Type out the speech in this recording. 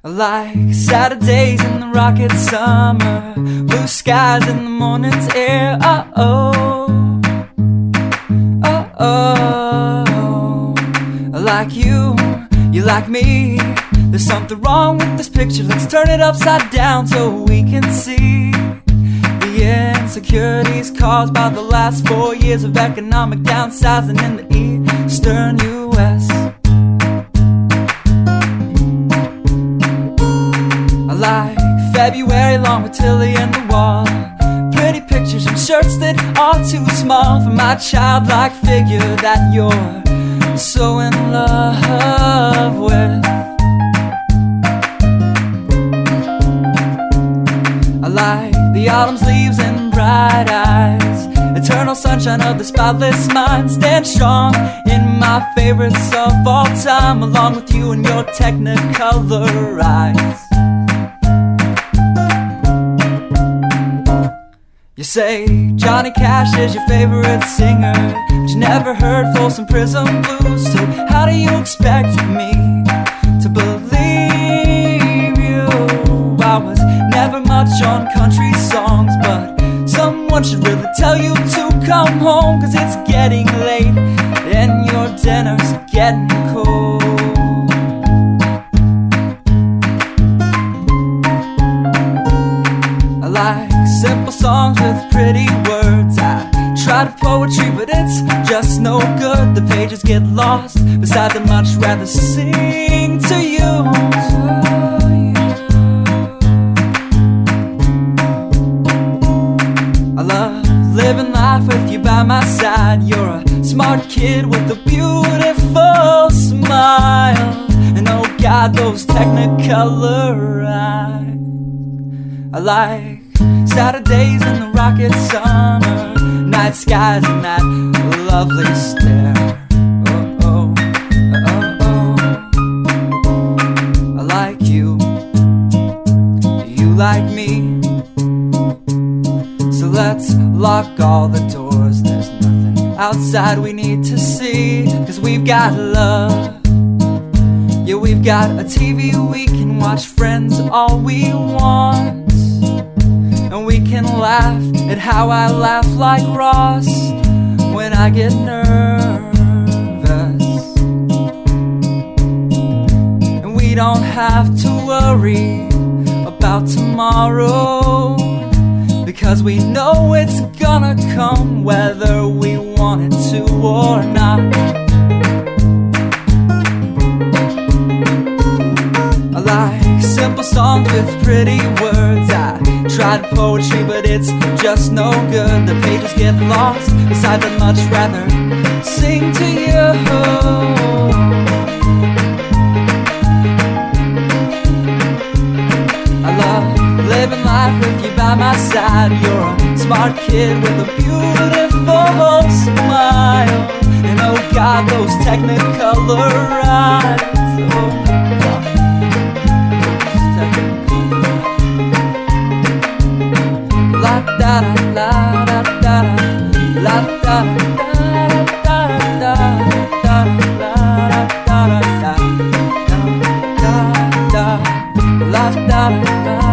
Like Saturdays in the rocket summer, blue skies in the morning's air. Oh, oh, oh. Like you like me. There's something wrong with this picture. Let's turn it upside down so we can see the insecurities caused by the last 4 years of economic downsizing in the eastern U.S. Like February long with Tilly and the wall, pretty pictures and shirts that are too small for my childlike figure that you're so in love with. I like the autumn's leaves and bright eyes, eternal sunshine of the spotless mind. Stand strong in my favorites of all time, along with you and your technicolor eyes. You say Johnny Cash is your favorite singer, but you never heard Folsom Prison Blues. So how do you expect me to believe you? I was never much on country songs, but someone should really tell you to come home, 'cause it's getting late and your dinner's getting cold. I like simple songs with pretty words. I tried poetry, but it's just no good. The pages get lost. Besides, I'd much rather sing to you. I love living life with you by my side. You're a smart kid with a beautiful smile, and oh God, those technicolor eyes. I like Saturdays in the rocket summer, night skies and that lovely stare. Oh, oh, oh, oh. I like you, you like me. So let's lock all the doors, there's nothing outside we need to see, 'cause we've got love. Yeah, we've got a TV we can watch, Friends all we want. And we can laugh at how I laugh like Ross when I get nervous. And we don't have to worry about tomorrow, because we know it's gonna come whether we want it to or not. I like simple songs with pretty words. I tried poetry, but it's just no good. The pages get lost. Besides, I'd much rather sing to you. I love living life with you by my side. You're a smart kid with a beautiful smile, and oh God, those technicolor eyes. Oh God. La da da da da la da da da da la da da da